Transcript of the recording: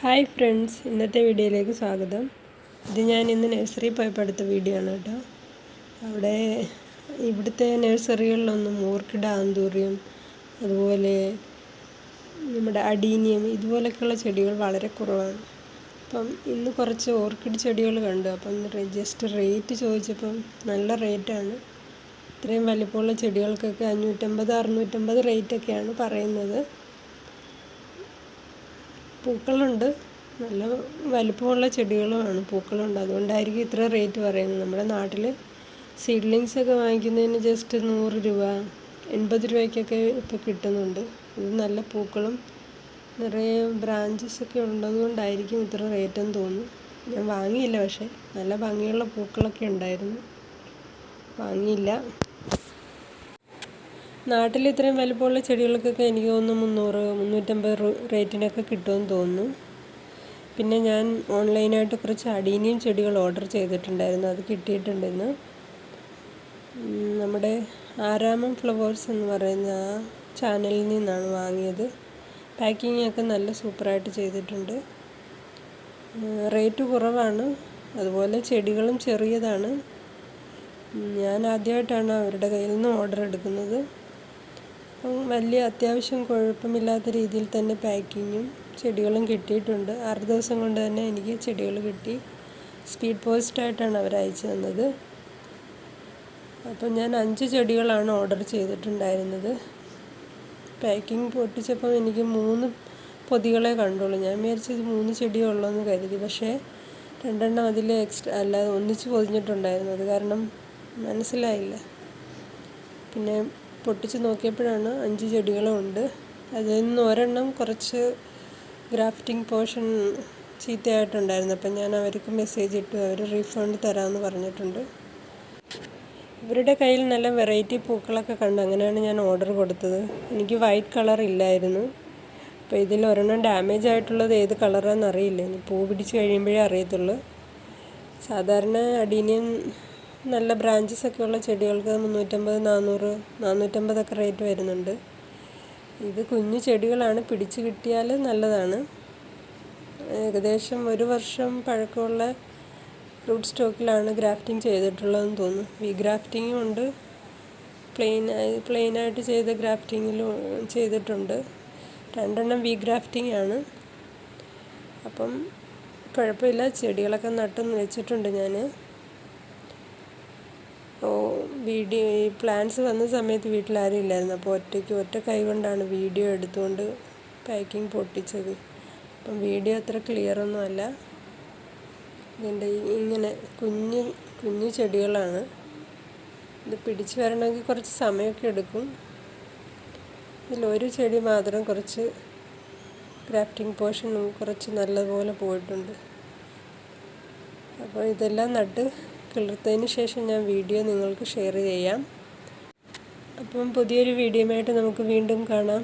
Hi friends, ഇന്നത്തെ വീഡിയോയിലേക്ക് സ്വാഗതം. ഇത് ഞാൻ ഇന്ന് നഴ്സറി പോയപ്പോൾ എടുത്ത വീഡിയോ ആണ് കേട്ടോ. അവിടെ ഇവിടുത്തെ നഴ്സറികളിലൊന്നും ഓർക്കിഡ്, ആന്തൂറിയം, അതുപോലെ നമ്മുടെ അഡീനിയം ഇതുപോലൊക്കെയുള്ള ചെടികൾ വളരെ കുറവാണ്. അപ്പം ഇന്ന് കുറച്ച് ഓർക്കിഡ് ചെടികൾ കണ്ടു. അപ്പം ജസ്റ്റ് റേറ്റ് ചോദിച്ചപ്പം നല്ല റേറ്റാണ്. ഇത്രയും വലിപ്പമുള്ള ചെടികൾക്കൊക്കെ 550-650 റേറ്റൊക്കെയാണ് പറയുന്നത്. പൂക്കളുണ്ട്, നല്ല വലിപ്പമുള്ള ചെടികളുമാണ്, പൂക്കളുണ്ട്. അതുകൊണ്ടായിരിക്കും ഇത്ര റേറ്റ് പറയുന്നത്. നമ്മുടെ നാട്ടിൽ സീഡ്ലിങ്സൊക്കെ വാങ്ങിക്കുന്നതിന് ജസ്റ്റ് 100 രൂപ, 80 രൂപയ്ക്കൊക്കെ ഇപ്പോൾ കിട്ടുന്നുണ്ട്. ഇത് നല്ല പൂക്കളും നിറയെ ബ്രാഞ്ചസൊക്കെ ഉള്ളതുകൊണ്ടായിരിക്കും ഇത്ര റേറ്റെന്ന് തോന്നുന്നു. ഞാൻ വാങ്ങിയില്ല, പക്ഷേ നല്ല ഭംഗിയുള്ള പൂക്കളൊക്കെ ഉണ്ടായിരുന്നു, വാങ്ങിയില്ല. നാട്ടിൽ ഇത്രയും വലിപ്പമുള്ള ചെടികൾക്കൊക്കെ എനിക്ക് തോന്നുന്നു 300-350 റേറ്റിനൊക്കെ കിട്ടുമെന്ന് തോന്നുന്നു. പിന്നെ ഞാൻ ഓൺലൈനായിട്ട് കുറച്ച് അഡീനിയം ചെടികൾ ഓർഡർ ചെയ്തിട്ടുണ്ടായിരുന്നു, അത് കിട്ടിയിട്ടുണ്ട് ഇന്ന്. നമ്മുടെ ആരാമം ഫ്ലവേഴ്സ് എന്ന് പറയുന്ന ആ ചാനലിൽ നിന്നാണ് വാങ്ങിയത്. പാക്കിങ്ങൊക്കെ നല്ല സൂപ്പറായിട്ട് ചെയ്തിട്ടുണ്ട്. റേറ്റ് കുറവാണ്, അതുപോലെ ചെടികളും ചെറിയതാണ്. ഞാൻ ആദ്യമായിട്ടാണ് അവരുടെ കയ്യിൽ നിന്ന് ഓർഡർ എടുക്കുന്നത്. വലിയ അത്യാവശ്യം കുഴപ്പമില്ലാത്ത രീതിയിൽ തന്നെ പാക്കിങ്ങും ചെടികളും കിട്ടിയിട്ടുണ്ട്. 6 ദിവസം കൊണ്ട് തന്നെ എനിക്ക് ചെടികൾ കിട്ടി. സ്പീഡ് പോസ്റ്റായിട്ടാണ് അവർ അയച്ചു തന്നത്. അപ്പം ഞാൻ 5 ചെടികളാണ് ഓർഡർ ചെയ്തിട്ടുണ്ടായിരുന്നത്. പാക്കിങ് പൊട്ടിച്ചപ്പോൾ എനിക്ക് 3 പൊതികളെ കണ്ടുള്ളൂ. ഞാൻ വിചാരിച്ചത് 3 ചെടിയേ ഉള്ളൂ കരുതി. പക്ഷേ 2 എണ്ണം അതിൽ എക്സ്ട്രാ അല്ലാതെ ഒന്നിച്ച് പൊതിഞ്ഞിട്ടുണ്ടായിരുന്നു. അത് കാരണം മനസ്സിലായില്ല. പിന്നെ പൊട്ടിച്ച് നോക്കിയപ്പോഴാണ് 5 ചെടികളും ഉണ്ട്. അതിൽ നിന്ന് ഒരെണ്ണം കുറച്ച് ഗ്രാഫ്റ്റിംഗ് പോർഷൻ ചീത്തയായിട്ടുണ്ടായിരുന്നു. അപ്പം ഞാൻ അവർക്ക് മെസ്സേജ് ഇട്ടു, അവർ റീഫണ്ട് തരാമെന്ന് പറഞ്ഞിട്ടുണ്ട്. ഇവരുടെ കയ്യിൽ നല്ല വെറൈറ്റി പൂക്കളൊക്കെ കണ്ടു, അങ്ങനെയാണ് ഞാൻ ഓർഡർ കൊടുത്തത്. എനിക്ക് വൈറ്റ് കളർ ഇല്ലായിരുന്നു. അപ്പോൾ ഇതിൽ ഒരെണ്ണം ഡാമേജ് ആയിട്ടുള്ളത് ഏത് കളറാണെന്ന് അറിയില്ല, ഇനി പൂ പിടിച്ച് കഴിയുമ്പോഴേ അറിയത്തുള്ളൂ. സാധാരണ അഡീനിയം നല്ല ബ്രാഞ്ചസൊക്കെ ഉള്ള ചെടികൾക്ക് 350-400-450 റേറ്റ് വരുന്നുണ്ട്. ഇത് കുഞ്ഞു ചെടികളാണ്, പിടിച്ച് കിട്ടിയാൽ നല്ലതാണ്. ഏകദേശം 1 വർഷം പഴക്കമുള്ള റൂട്ട് സ്റ്റോക്കിലാണ് ഗ്രാഫ്റ്റിംഗ് ചെയ്തിട്ടുള്ളതെന്ന് തോന്നുന്നു. വി ഗ്രാഫ്റ്റിങ്ങും ഉണ്ട്, പ്ലെയിനായിട്ട് ചെയ്ത ഗ്രാഫ്റ്റിങ്ങിലും ചെയ്തിട്ടുണ്ട്. 2 എണ്ണം വി ഗ്രാഫ്റ്റിംഗ് ആണ്. അപ്പം കുഴപ്പമില്ല, ചെടികളൊക്കെ നട്ടു വെച്ചിട്ടുണ്ട് ഞാൻ. ഈ പ്ലാന്റ്സ് വന്ന സമയത്ത് വീട്ടിലാരും ഇല്ലായിരുന്നു. അപ്പോൾ ഒറ്റ കൈ കൊണ്ടാണ് വീഡിയോ എടുത്തുകൊണ്ട് പാക്കിംഗ് പൊട്ടിച്ചത്. അപ്പം വീഡിയോ അത്ര ക്ലിയറൊന്നും അല്ല. ഇതിൻ്റെ ഇങ്ങനെ കുഞ്ഞു ചെടികളാണ്. ഇത് പിടിച്ച് വരണമെങ്കിൽ കുറച്ച് സമയമൊക്കെ എടുക്കും. ഇതിലൊരു ചെടി മാത്രം കുറച്ച് ഗ്രാഫ്റ്റിംഗ് പോർഷനും കുറച്ച് നല്ലതുപോലെ പോയിട്ടുണ്ട്. അപ്പോൾ ഇതെല്ലാം നട്ട് കിളിർത്തതിന് ശേഷം ഞാൻ വീഡിയോ നിങ്ങൾക്ക് ഷെയർ ചെയ്യാം. അപ്പം പുതിയൊരു വീഡിയോയുമായിട്ട് നമുക്ക് വീണ്ടും കാണാം.